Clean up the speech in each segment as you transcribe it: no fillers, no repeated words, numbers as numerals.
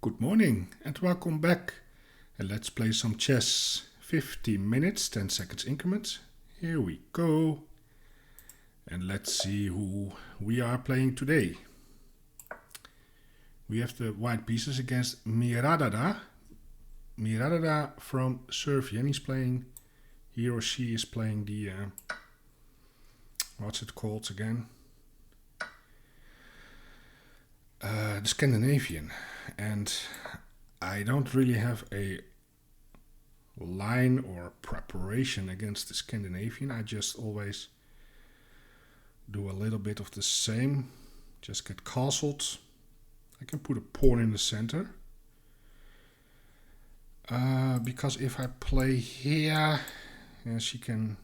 Good morning and welcome back. And let's play some chess. 50 minutes, 10 seconds increments. Here we go. And let's see who we are playing today. We have the white pieces against Miradada. Miradada from Serbia. And he's playing, he or she is playing the, what's it called again? The Scandinavian. And I don't really have a line or preparation against the Scandinavian. I just always do a little bit of the same. Just get castled. I can put a pawn in the center. Because if I play here, she can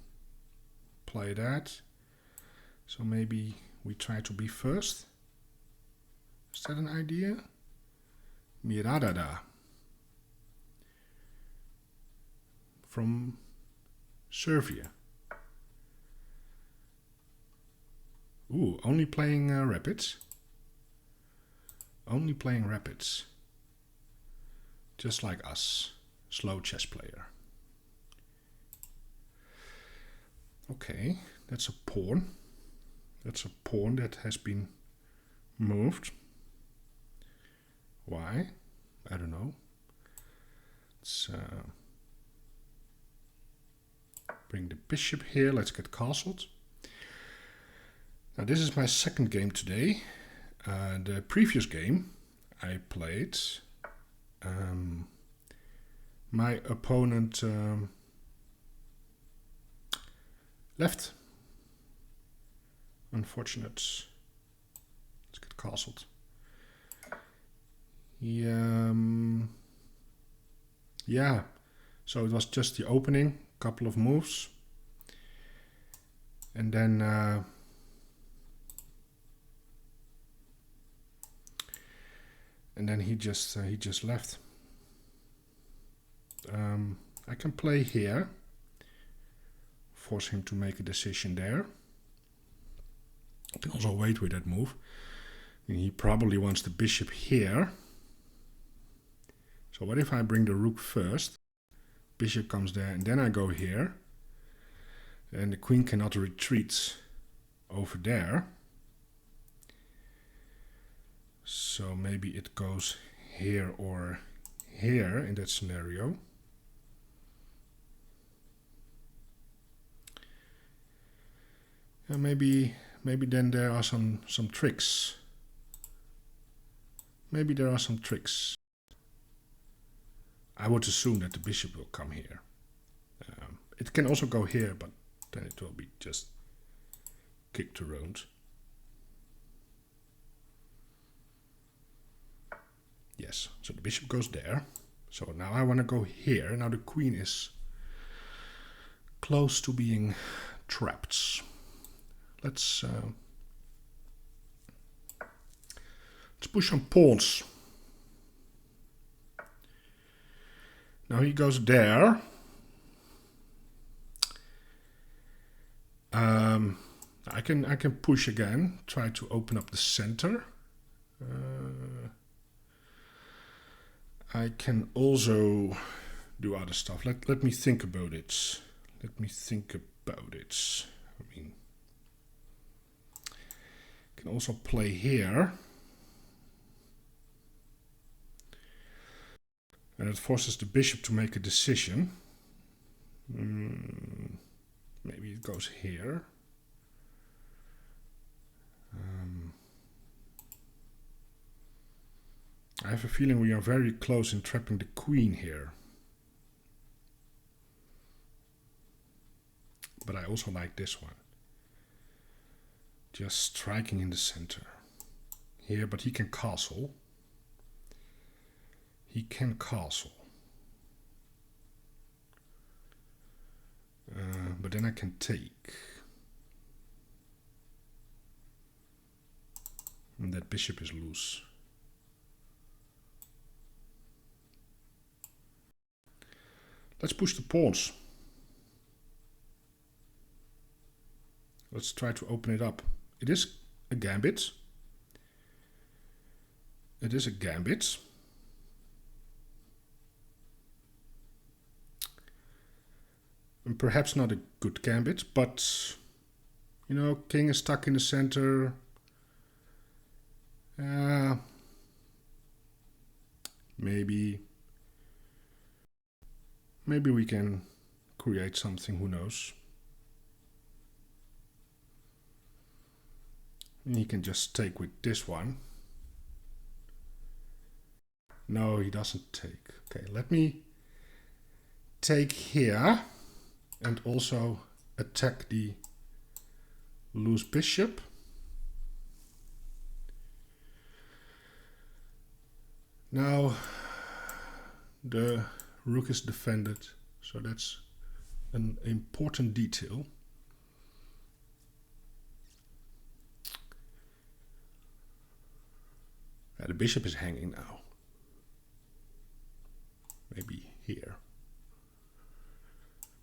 play that. So maybe we try to be first. Is that an idea? Miradada from Serbia. Ooh, only playing rapids. Only playing rapids. Just like us, slow chess player. Okay, that's a pawn. That's a pawn that has been moved. Why? I don't know. Let's bring the bishop here. Let's get castled. Now this is my second game today. The previous game I played, my opponent left. Unfortunate. Let's get castled. Yeah, so it was just the opening, couple of moves, and then he just left. I can play here, force him to make a decision there. I can also wait with that move. He probably wants the bishop here. So what if I bring the rook first? Bishop comes there and then I go here. And the queen cannot retreat over there. So maybe it goes here or here in that scenario. And maybe then there are some tricks. Maybe there are some tricks. I would assume that the bishop will come here. It can also go here, but then it will be just kicked around. Yes, so the bishop goes there. So now I want to go here. Now the queen is close to being trapped. Let's push some pawns. Now he goes there. I can push again. Try to open up the center. I can also do other stuff. Let me think about it. I mean, I can also play here. And it forces the bishop to make a decision. Maybe it goes here. I have a feeling we are very close in trapping the queen here. But I also like this one. Just striking in the center. Here, but he can castle. He can castle. But then I can take. And that bishop is loose. Let's push the pawns. Let's try to open it up. It is a gambit. It is a gambit. perhaps not a good gambit, but you know, king is stuck in the center. Maybe we can create something, who knows. And he can just take with this one. No, he doesn't take. Okay, let me take here and also attack the loose bishop. Now the rook is defended, so that's an important detail. The bishop is hanging now. Maybe here.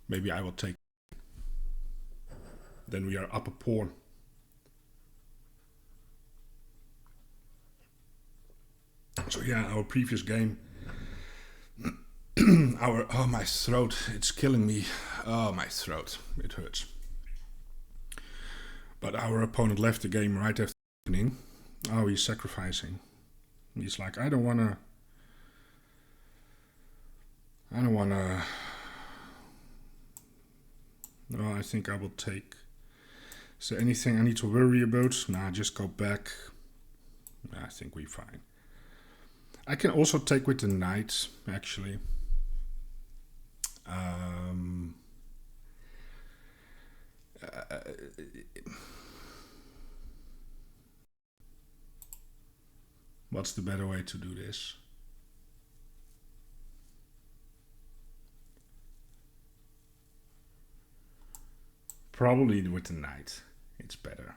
Maybe I will take. Then we are up a pawn. So yeah, our previous game, oh, my throat, it's killing me. Oh, my throat, it hurts. But our opponent left the game right after opening. Oh, he's sacrificing. He's like, I don't wanna. No, I think I will take. Is there anything I need to worry about? Nah, just go back. I think we're fine. I can also take with the knight, actually. What's the better way to do this? Probably with the knight. It's better.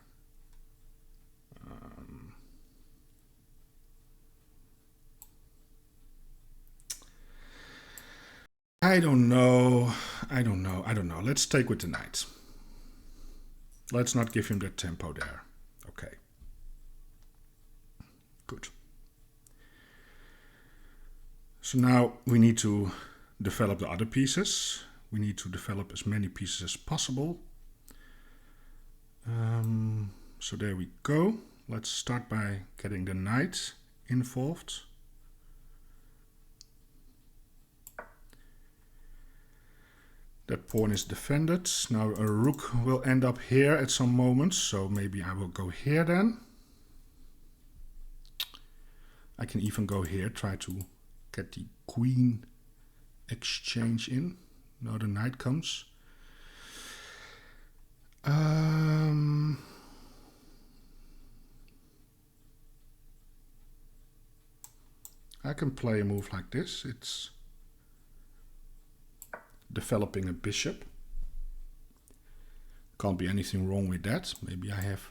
I don't know. Let's take with the knight. Let's not give him that tempo there. Okay. Good. So now we need to develop the other pieces. We need to develop as many pieces as possible. So there we go. Let's start by getting the knight involved. That pawn is defended. Now a rook will end up here at some moment, so maybe I will go here then. I can even go here, try to get the queen exchange in. Now the knight comes. I can play a move like this. It's developing a bishop. Can't be anything wrong with that. Maybe I have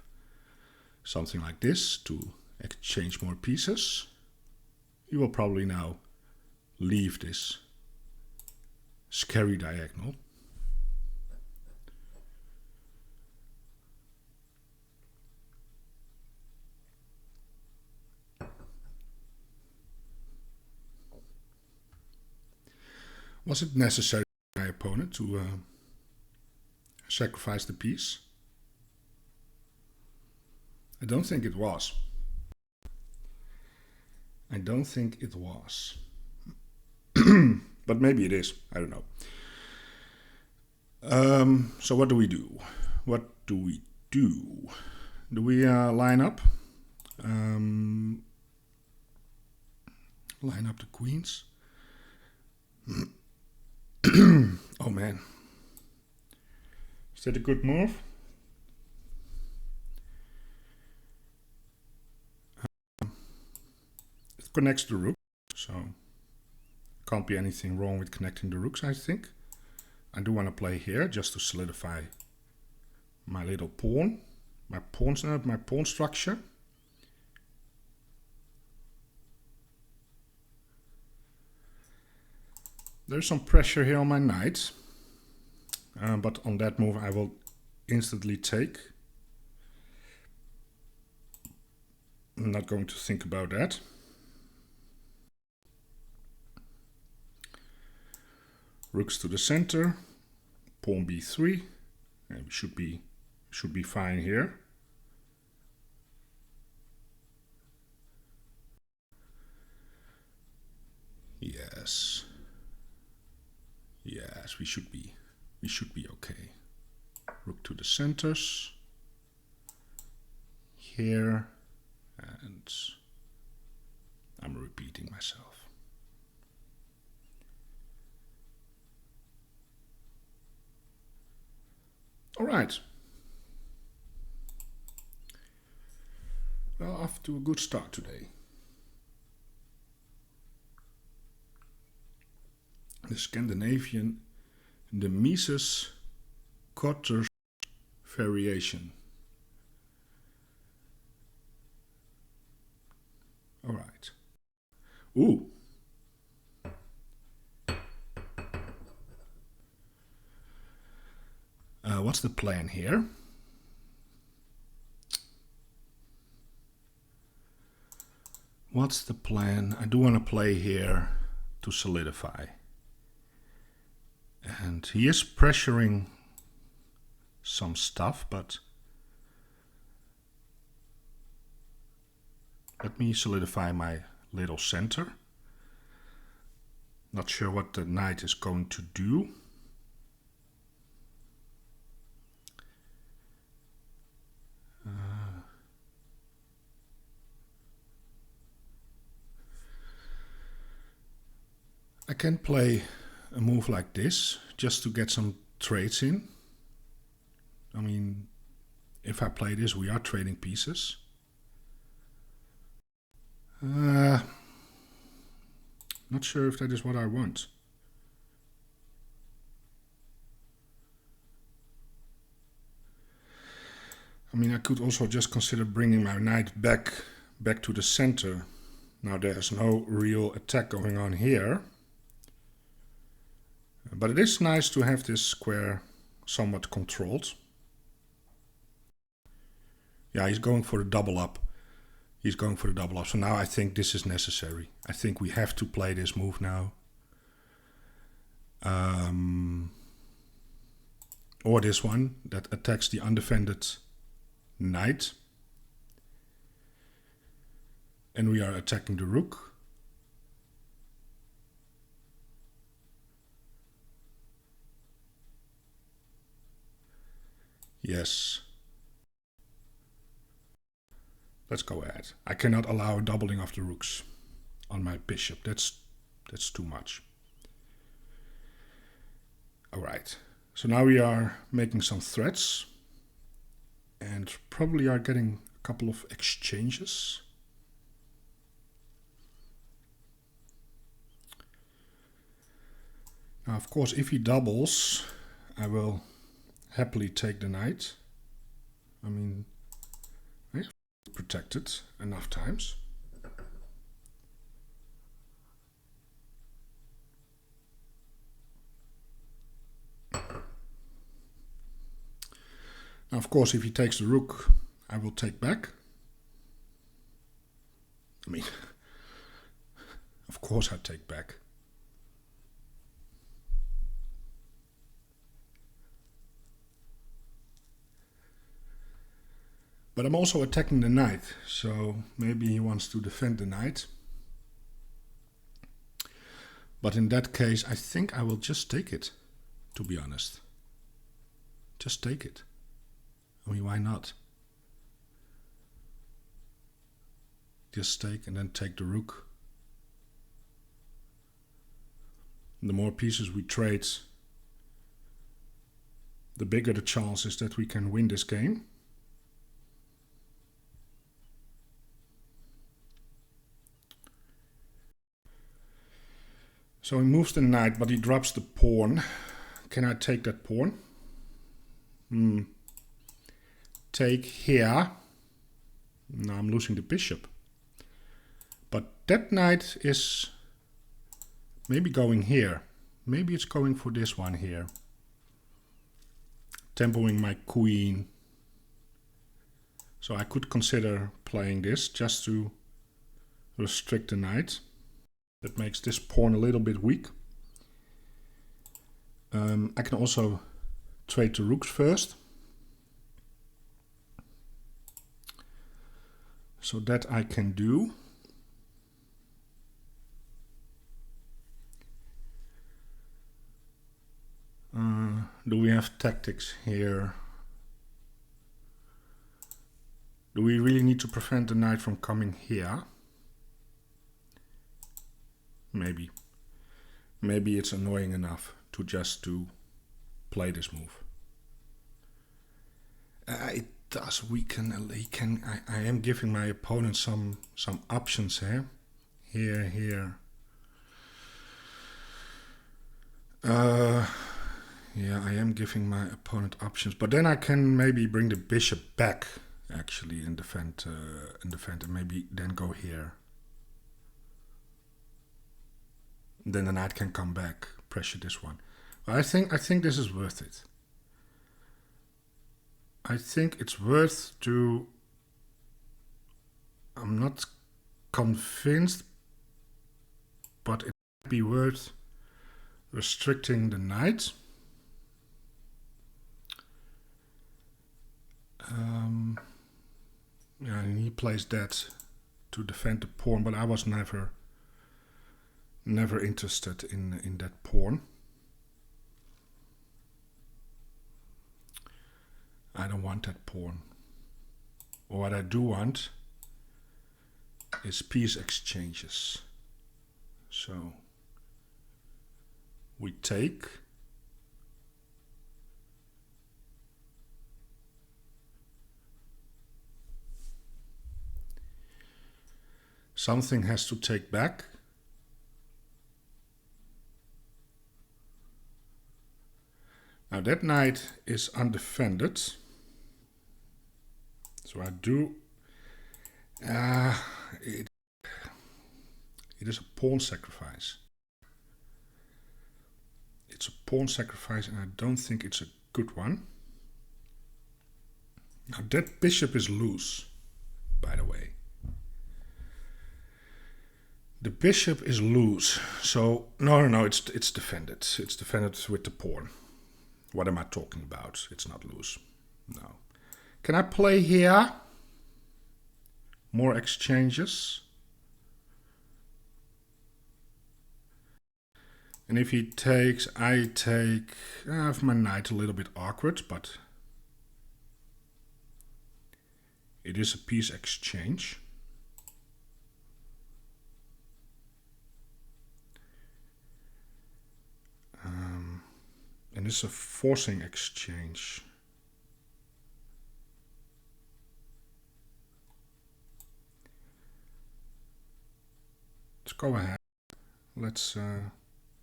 something like this to exchange more pieces. You will probably now leave this scary diagonal. Was it necessary for my opponent to sacrifice the piece? I don't think it was. I don't think it was. But maybe it is. I don't know. So what do we do? What do we do? Do we line up? Line up the queens. Oh man. Is that a good move? It connects the rook, so can't be anything wrong with connecting the rooks, I think. I do want to play here just to solidify my little pawn, my pawn structure. There's some pressure here on my knight, but on that move I will instantly take. I'm not going to think about that. Rooks to the center, pawn b3, and we should be fine here. Yes. Yes, we should be okay. Rook to the centers. Here, and I'm repeating myself. All right. Well, off to a good start today. The Scandinavian, the Mises Quarter variation. All right. Ooh. What's the plan here? What's the plan? I do want to play here to solidify. And he is pressuring some stuff, but let me solidify my little center. Not sure what the knight is going to do. I can play a move like this just to get some trades in. I mean, if I play this, we are trading pieces. Not sure if that is what I want. I mean, I could also just consider bringing my knight back to the center. Now there's no real attack going on here. But it is nice to have this square somewhat controlled. Yeah, he's going for the double up. He's going for the double up. So now I think this is necessary. I think we have to play this move now. Or this one that attacks the undefended knight. And we are attacking the rook. Yes. Let's go ahead. I cannot allow a doubling of the rooks on my bishop. That's too much. All right. So now we are making some threats and probably are getting a couple of exchanges. Now, of course, if he doubles, I will happily take the knight. I mean, I have protected enough times. Now, of course, if he takes the rook, I will take back. I mean, of course I take back. But I'm also attacking the knight, so maybe he wants to defend the knight. But in that case, I think I will just take it, to be honest. Just take it. I mean, why not? Just take and then take the rook. And the more pieces we trade, the bigger the chance is that we can win this game. So he moves the knight, but he drops the pawn. Can I take that pawn? Take here. Now I'm losing the bishop. But that knight is maybe going here. Maybe it's going for this one here. Tempoing my queen. So I could consider playing this just to restrict the knight. That makes this pawn a little bit weak. I can also trade the rooks first. So that I can do. Do we have tactics here? Do we really need to prevent the knight from coming here? Maybe. Maybe it's annoying enough to just to play this move. It does weaken. I am giving my opponent some options here. Here. Yeah, I am giving my opponent options, but then I can maybe bring the bishop back actually and defend, and maybe then go here. Then the knight can come back, pressure this one. I think this is worth it. I think it's worth to. I'm not convinced, but it might be worth restricting the knight. Yeah, and he plays that to defend the pawn, but I was never interested in that pawn. I don't want that pawn. What I do want is piece exchanges. So we take. Something has to take back. Now that knight is undefended. So I do. It is a pawn sacrifice. It's a pawn sacrifice, and I don't think it's a good one. Now that bishop is loose, by the way. The bishop is loose, so no, it's defended. It's defended with the pawn. What am I talking about? It's not loose. No. Can I play here? More exchanges. And if he takes, I take. I have my knight a little bit awkward, but it is a piece exchange. And it's a forcing exchange. Let's go ahead. Let's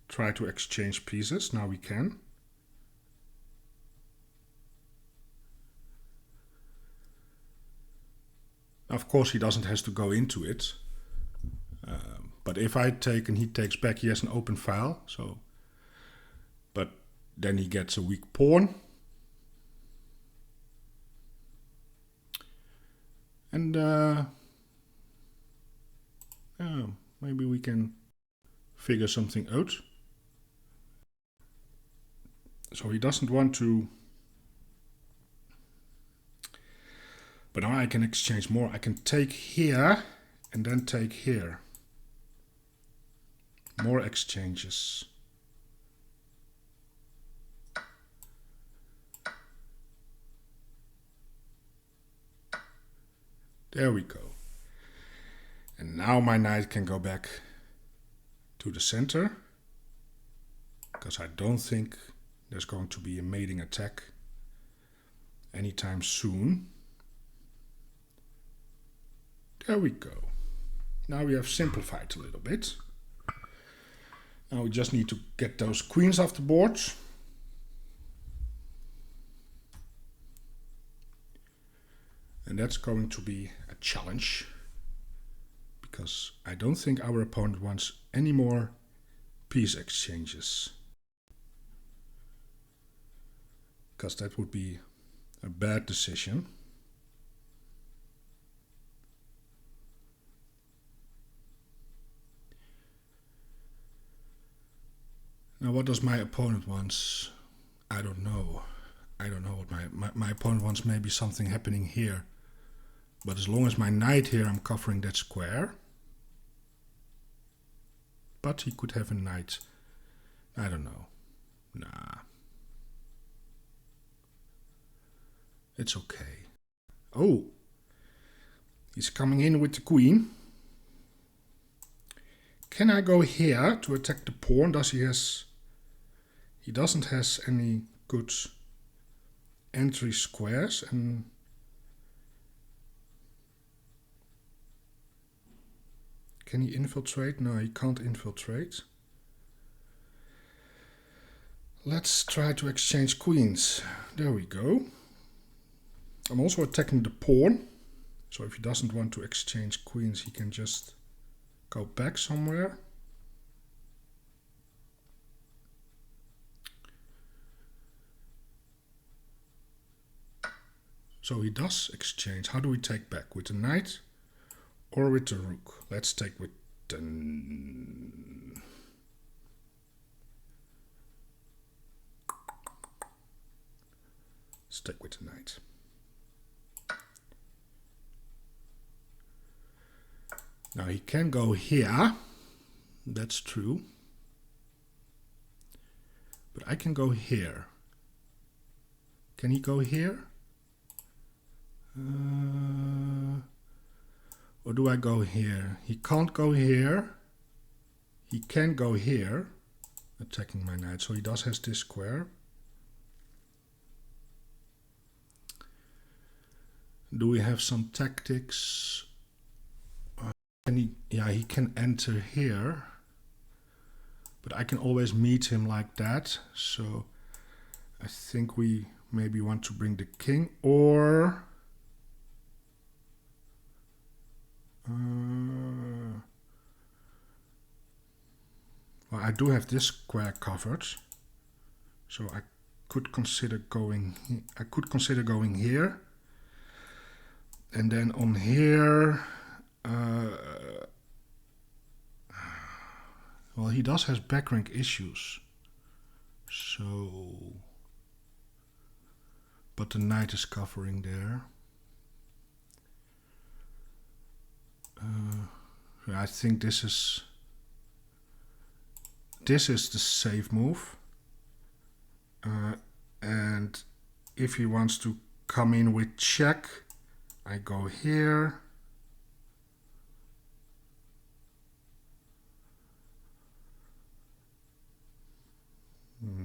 try to exchange pieces. Now we can. Of course, he doesn't have to go into it. But if I take and he takes back, he has an open file. So, but then he gets a weak pawn. And maybe we can figure something out. So he doesn't want to. But now I can exchange more. I can take here and then take here. More exchanges. There we go. And now my knight can go back to the center, because I don't think there's going to be a mating attack anytime soon. There we go. Now we have simplified a little bit. Now we just need to get those queens off the board. And that's going to be a challenge, because I don't think our opponent wants any more piece exchanges, because that would be a bad decision. Now what does my opponent want? I don't know. I don't know what my opponent wants. Maybe something happening here. But as long as my knight here, I'm covering that square. But he could have a knight. I don't know. Nah. It's okay. Oh! He's coming in with the queen. Can I go here to attack the pawn? He doesn't has any good entry squares, and can he infiltrate? No, he can't infiltrate. Let's try to exchange queens. There we go. I'm also attacking the pawn. So if he doesn't want to exchange queens, he can just go back somewhere. So he does exchange. How do we take back? With the knight or with the rook? Let's take with the... Let's take with the knight. Now he can go here. That's true. But I can go here. Can he go here? Or do I go here? He can't go here. He can go here, attacking my knight. So he does has this square. Do we have some tactics? Can he? Yeah, he can enter here. But I can always meet him like that. So I think we maybe want to bring the king, or well, I do have this square covered, so I could consider going. I could consider going here, and then on here. Well, he does have back rank issues, so. But the knight is covering there. I think this is the safe move. And if he wants to come in with check, I go here.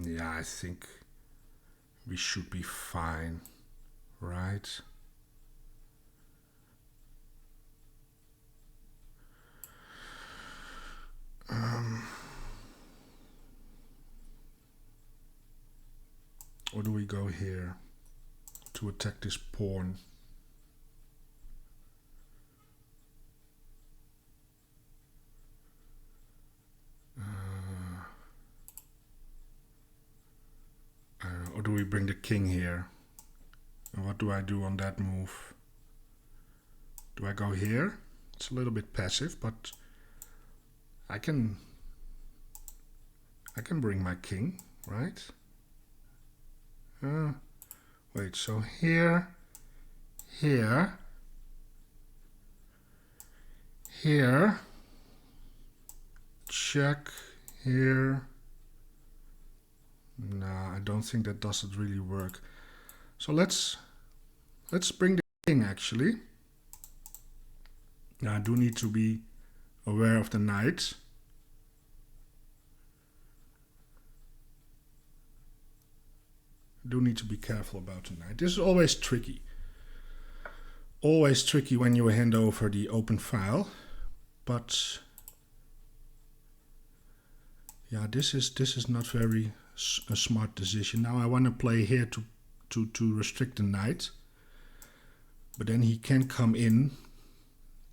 Yeah, I think we should be fine, right? Or do we go here to attack this pawn? Or do we bring the king here? And what do I do on that move? Do I go here? It's a little bit passive, but I can bring my king, right? Wait, so here, here, here, check, here. No, I don't think that doesn't really work. So let's bring the king actually. Now I do need to be aware of the knight. Do need to be careful about the knight. This is always tricky. Always tricky when you hand over the open file. But yeah, this is not very a smart decision. Now I want to play here to restrict the knight. But then he can come in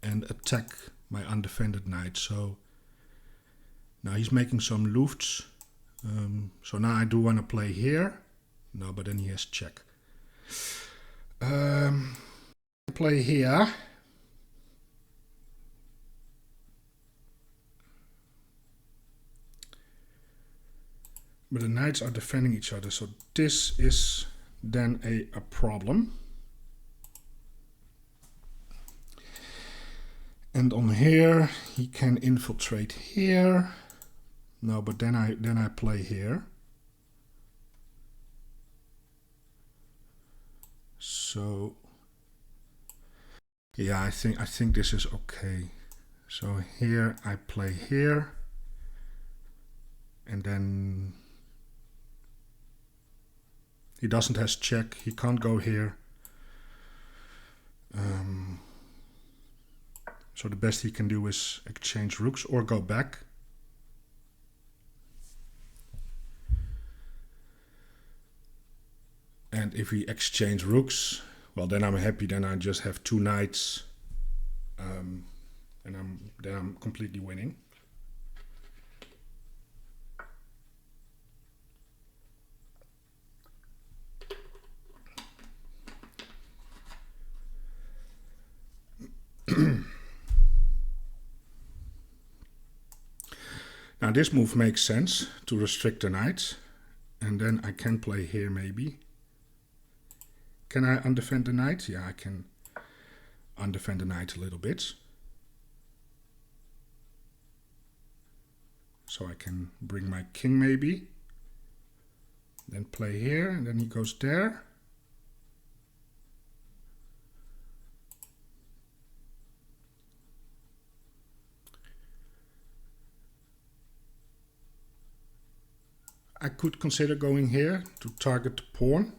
and attack my undefended knight. So now he's making some lufts. So now I do want to play here. No, but then he has check. Play here. But the knights are defending each other, so this is then a problem. And on here he can infiltrate here. No, but then I play here. So yeah, I think this is okay. So here I play here, and then he doesn't have check, he can't go here. So the best he can do is exchange rooks or go back. And if we exchange rooks, well, then I'm happy. Then I just have 2 knights, and then I'm completely winning. Now this move makes sense to restrict the knight, and then I can play here maybe. Can I undefend the knight? Yeah, I can undefend the knight a little bit. So I can bring my king maybe. Then play here, and then he goes there. I could consider going here to target the pawn.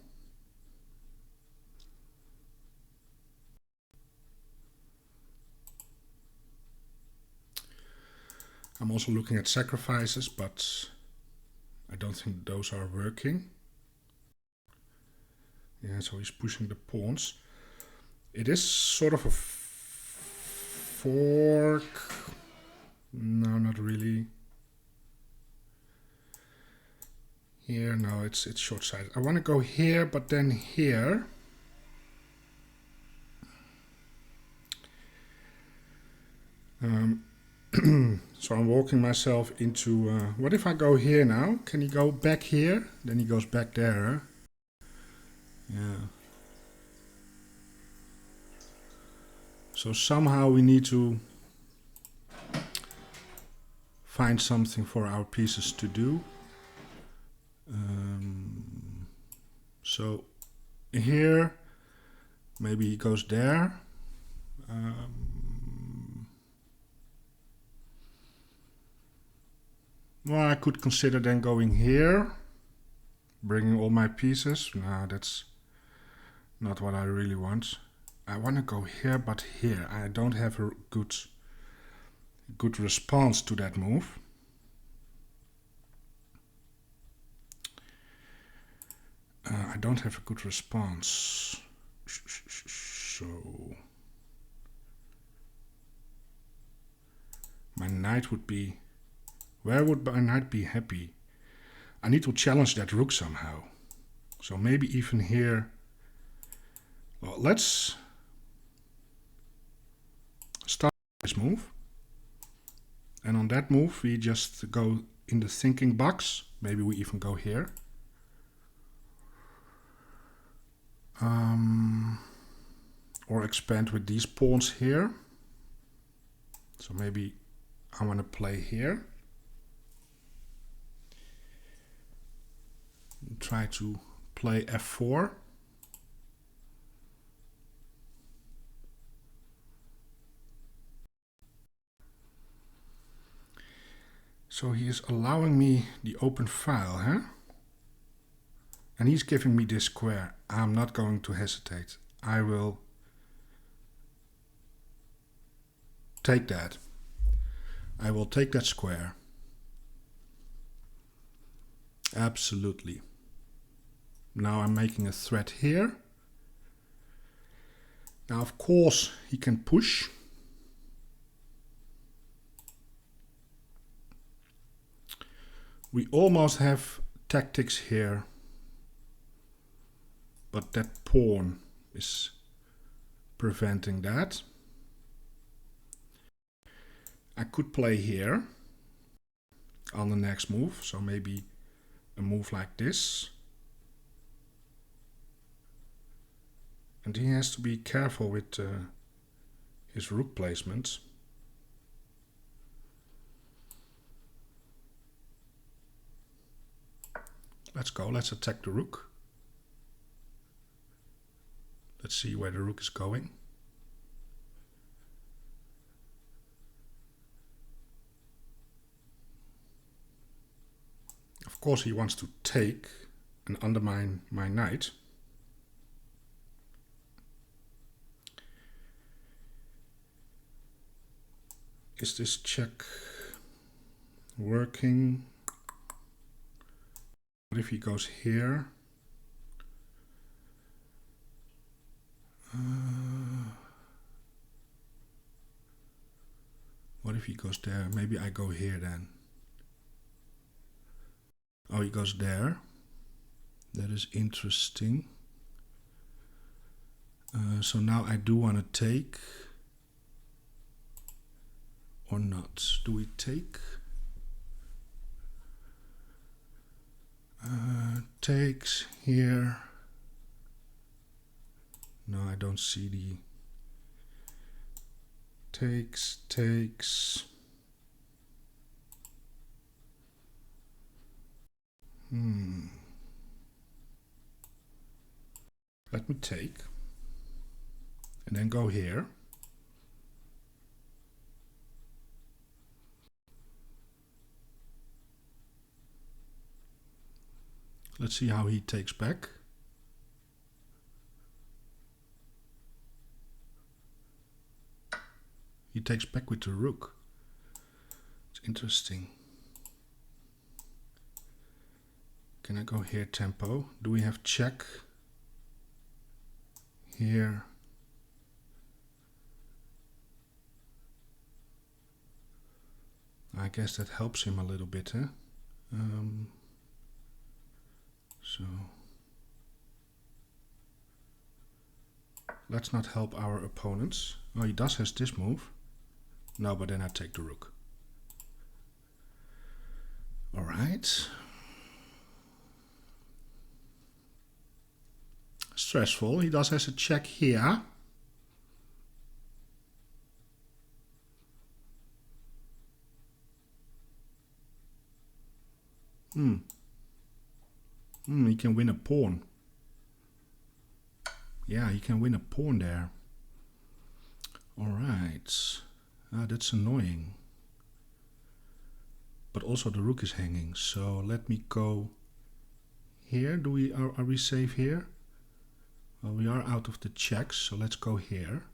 I'm also looking at sacrifices, but I don't think those are working. Yeah, so he's pushing the pawns. It is sort of a fork. No, not really. Here, no, it's short-sighted. I want to go here, but then here. So I'm walking myself into... what if I go here now? Can he go back here? Then he goes back there. Yeah. So somehow we need to find something for our pieces to do. So here, maybe he goes there. Well, I could consider then going here, bringing all my pieces. No, that's not what I really want. I want to go here, but here. I don't have a good response to that move. I don't have a good response. So my knight would be... Where would my knight be happy? I need to challenge that rook somehow. So maybe even here. Well, let's start this move. And on that move we just go in the thinking box. Maybe we even go here. Or expand with these pawns here. So maybe I want to play here. Try to play f4. So he is allowing me the open file, huh? And he's giving me this square. I'm not going to hesitate. I will take that. I will take that square. Absolutely. Now I'm making a threat here. Now of course he can push. We almost have tactics here. But that pawn is preventing that. I could play here on the next move. So maybe a move like this. And he has to be careful with his rook placement. Let's go, let's attack the rook. Let's see where the rook is going. Of course he wants to take and undermine my knight. Is this check working? What if he goes here? What if he goes there? Maybe I go here then. Oh, he goes there. That is interesting. So now I do want to take. Or not? Do we take? Takes here. No, I don't see the takes. Let me take. And then go here. Let's see how he takes back. He takes back with the rook. It's interesting. Can I go here tempo? Do we have check? Here. I guess that helps him a little bit, huh? So let's not help our opponents. Oh, he does has this move. No, but then I take the rook. All right. Stressful. He does has a check here. He can win a pawn. Yeah, he can win a pawn there. Alright. That's annoying. But also the rook is hanging. So let me go here. Are we safe here? Well, we are out of the checks, so let's go here.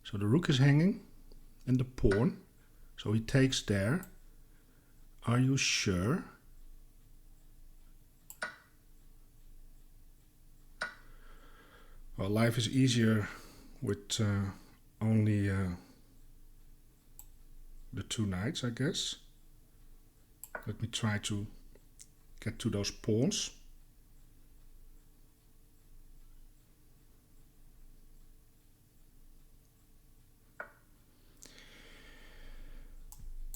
So the rook is hanging and the pawn. So he takes there. Are you sure? Well, life is easier with only the two knights, I guess. Let me try to get to those pawns.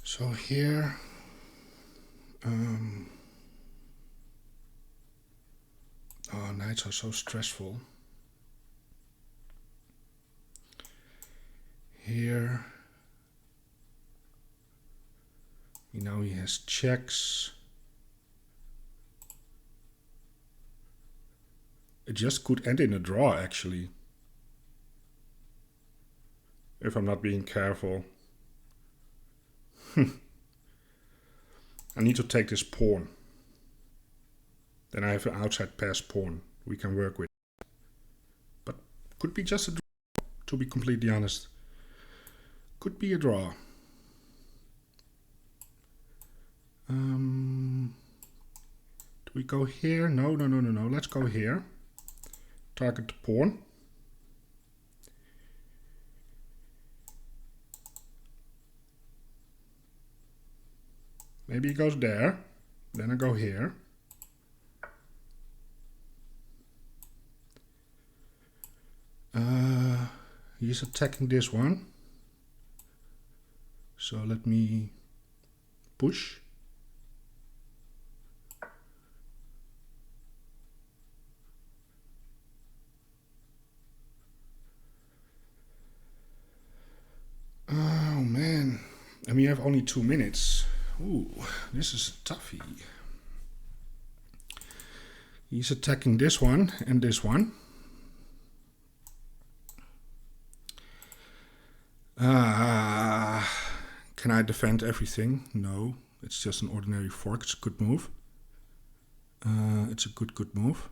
So here, oh, knights are so stressful. Here, you know, he has checks. It just could end in a draw, actually, if I'm not being careful. I need to take this pawn. Then I have an outside pass pawn we can work with. But could be just a draw, to be completely honest. Could be a draw. Do we go here? No. Let's go here. Target the pawn. Maybe he goes there. Then I go here. He's attacking this one. So let me push. man. And we have only 2 minutes. Ooh, this is a toughie. He's attacking this one and this one. Can I defend everything? No, it's just an ordinary fork. It's a good move. It's a good move.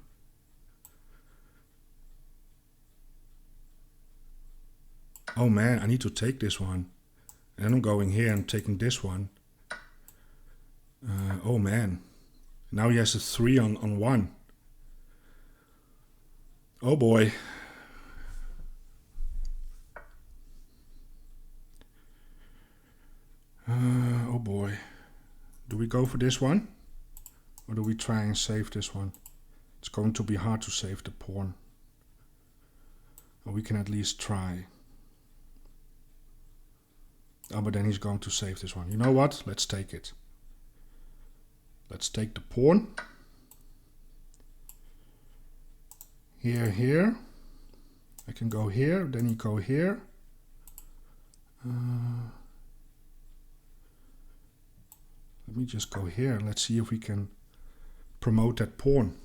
Oh man, I need to take this one. And then I'm going here and taking this one. Oh man. Now he has a 3 on 1. Oh boy. Oh boy. Do we go for this one? Or do we try and save this one? It's going to be hard to save the pawn. Or we can at least try. Oh, but then he's going to save this one. You know what? Let's take it. Let's take the pawn. Here. I can go here, then you go here. Let me just go here. Let's see if we can promote that pawn.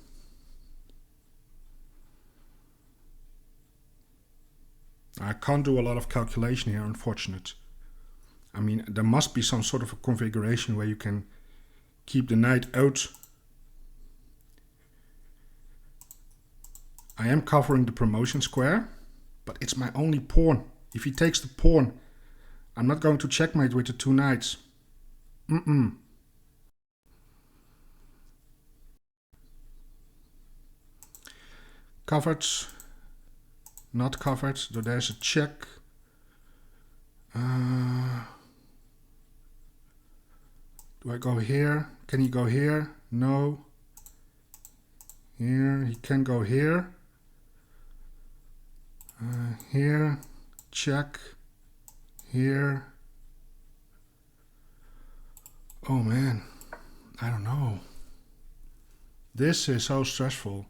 I can't do a lot of calculation here, unfortunate. I mean, there must be some sort of a configuration where you can keep the knight out. I am covering the promotion square, but it's my only pawn. If he takes the pawn, I'm not going to checkmate with the 2 knights. Covered, not covered, so there's a check. Do I go here? Can he go here? No. Here, he can go here. Here, check. Here. Oh man, I don't know. This is so stressful.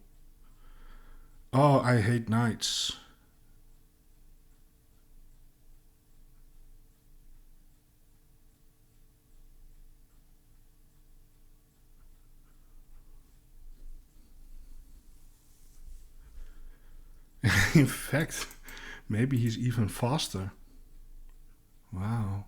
Oh, I hate knights. In fact, maybe he's even faster. Wow.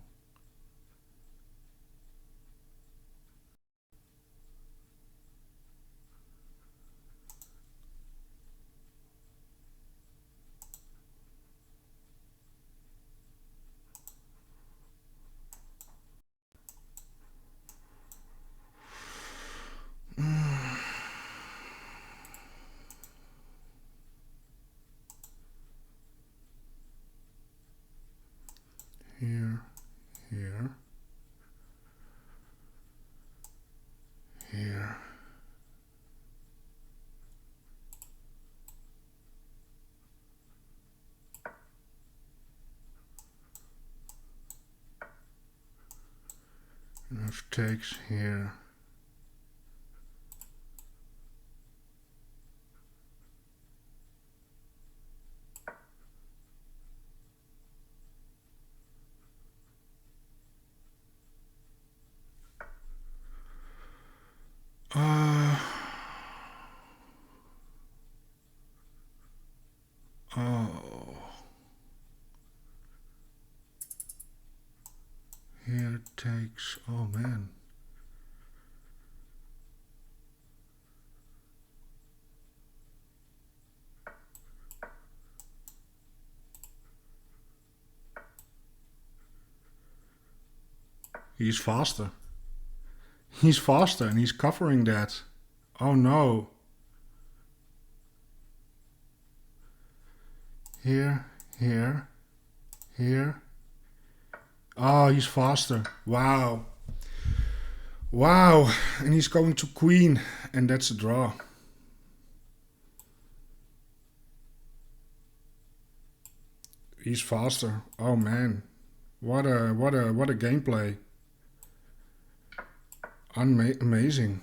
Here, here, here. Enough takes here. Oh. Here it takes, oh man. He's faster. He's faster and he's covering that. Oh no. Here, here, here. Oh, he's faster. Wow. Wow. And he's going to queen. And that's a draw. He's faster. Oh man. What a gameplay. Amazing.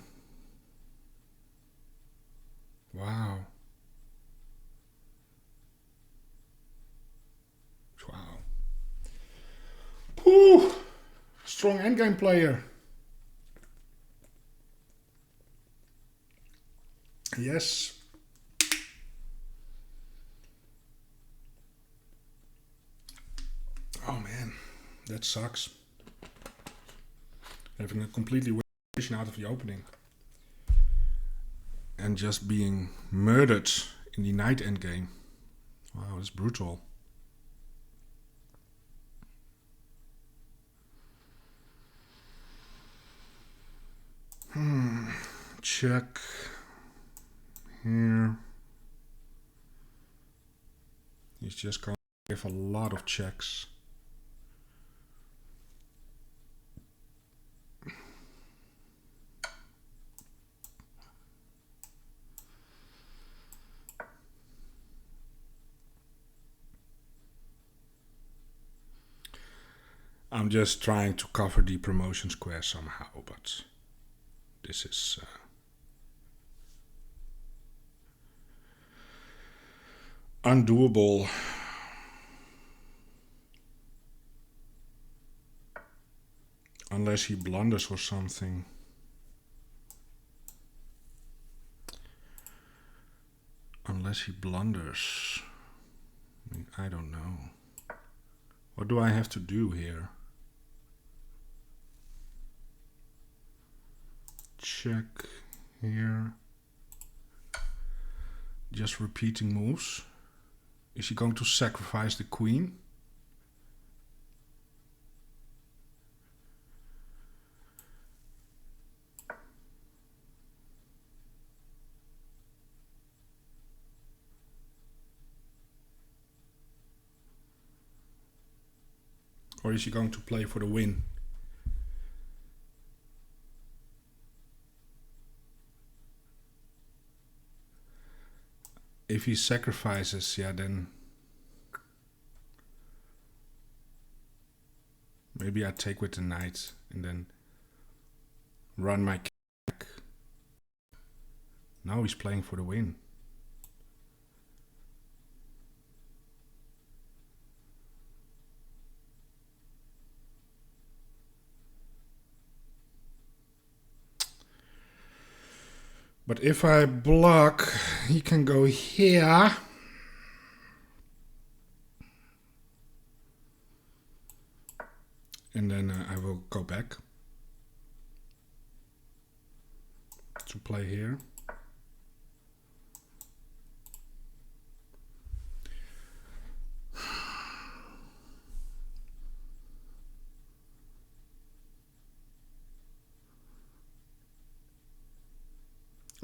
Wow. Wow. Whew. strong endgame player. Yes. Oh man, that sucks. Having a completely wasted position out of the opening. And just being murdered in the night endgame. Wow, that's brutal. Check here. He's just going to give a lot of checks. I'm just trying to cover the promotion square somehow, but this is undoable. Unless he blunders or something. Unless he blunders. I don't know. What do I have to do here? Check here. Just repeating moves. Is he going to sacrifice the queen? Or is he going to play for the win? If he sacrifices, yeah, then maybe I take with the knight and then run my king back. Now he's playing for the win. But if I block, he can go here. And then I will go back to play here.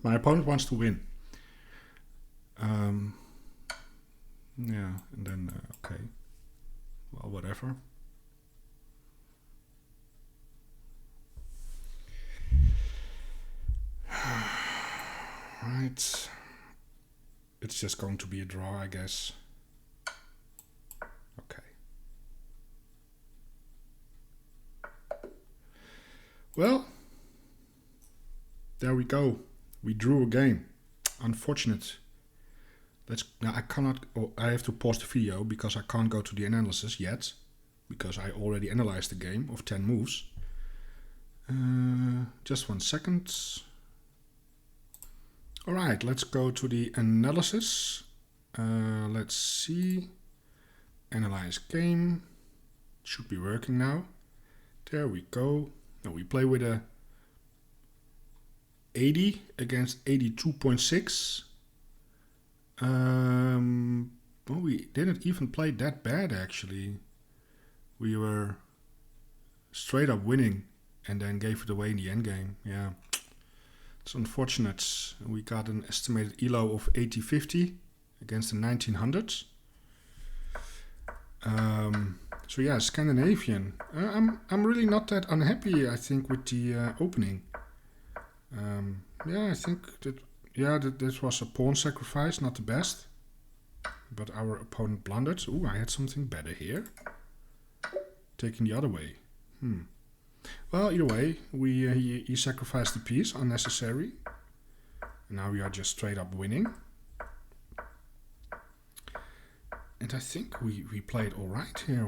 My opponent wants to win. Yeah, and then, okay. Well, whatever. Right. It's just going to be a draw, I guess. Okay. Well, there we go. We drew a game. Unfortunate. Now I cannot. Oh, I have to pause the video because I can't go to the analysis yet, because I already analyzed the game of 10 moves. Just 1 second. All right, let's go to the analysis. Let's see. Analyze game. Should be working now. There we go. Now we play with a 80 against 82.6. Well, we didn't even play that bad actually. We were straight up winning and then gave it away in the endgame. Yeah, it's unfortunate. We got an estimated elo of 8050 against the 1900s. So yeah, Scandinavian. I'm really not that unhappy, I think, with the opening. Yeah, I think that, yeah, this was a pawn sacrifice, not the best. But our opponent blundered. Ooh, I had something better here. Taking the other way. Well, either way, he sacrificed the piece, unnecessary. And now we are just straight up winning. And I think we played all right here.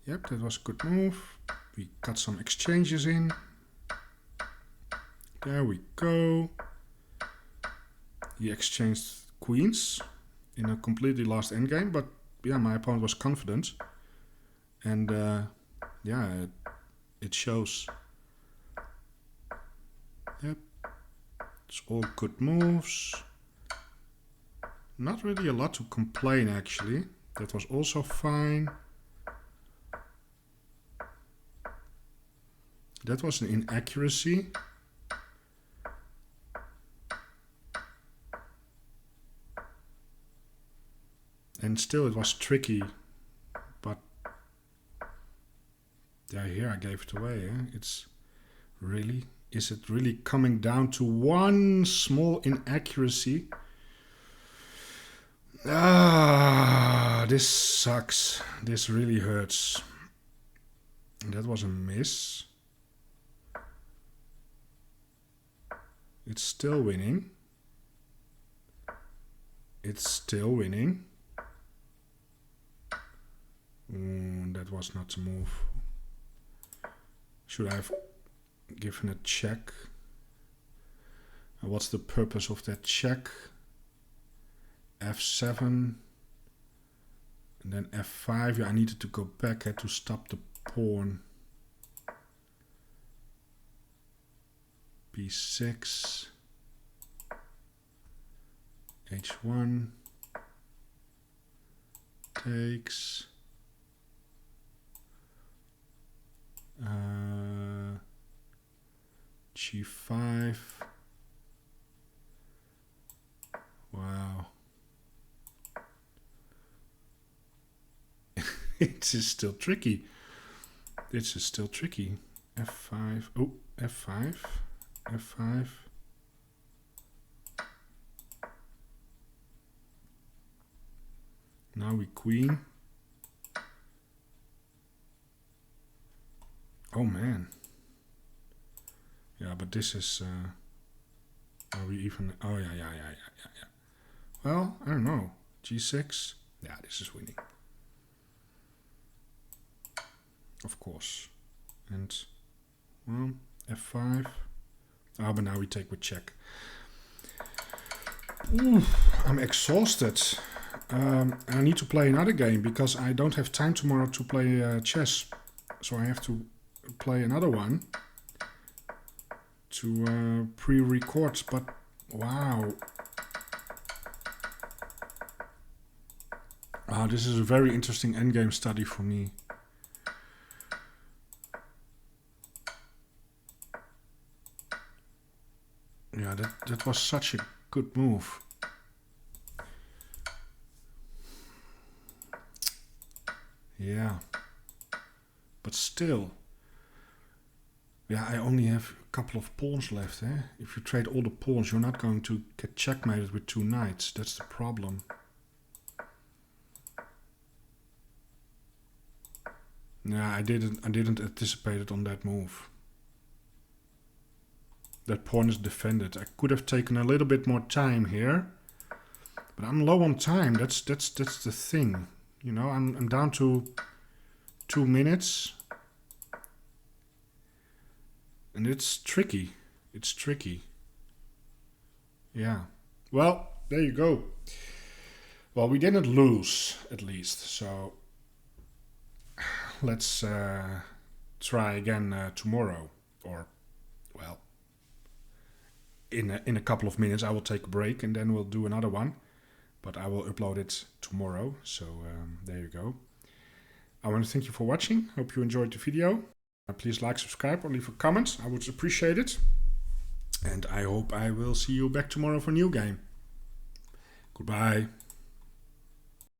Yep, that was a good move. we got some exchanges in. There we go. He exchanged queens in a completely lost endgame, but yeah, my opponent was confident. And yeah, it shows. Yep. It's all good moves. Not really a lot to complain actually. That was also fine. That was an inaccuracy. And still it was tricky. But yeah, here I gave it away. Eh? It's really, is it really coming down to one small inaccuracy? Ah, this sucks. This really hurts. That was a miss. It's still winning. It's still winning. That was not the move. Should I have given a check? What's the purpose of that check? F7 and then F5. Yeah, I needed to go back to stop the pawn. B6, H1 takes. G5. Wow. It is still tricky. This is still tricky. F5. Oh, F5. F5. Now we queen. Oh man. Yeah, but this is are we even, oh yeah. Well, I don't know. G6. Yeah, this is winning. Of course. And well, F5. Ah, but now we take with check. Ooh, I'm exhausted. I need to play another game because I don't have time tomorrow to play chess. So I have to play another one to pre-record. But wow. This is a very interesting endgame study for me. Yeah, that was such a good move. Yeah. But still. Yeah, I only have a couple of pawns left. Eh? If you trade all the pawns, you're not going to get checkmated with 2 knights. That's the problem. Yeah, I didn't anticipate it on that move. That pawn is defended. I could have taken a little bit more time here, but I'm low on time. That's the thing. You know, I'm down to 2 minutes, and it's tricky. It's tricky. Yeah. Well, there you go. Well, we didn't lose at least, so let's try again tomorrow, or well. In a couple of minutes I will take a break and then we'll do another one, but I will upload it tomorrow, so there you go. I want to thank you for watching. Hope you enjoyed the video. Please like, subscribe or leave a comment. I would appreciate it, and I hope I will see you back tomorrow for a new game. Goodbye.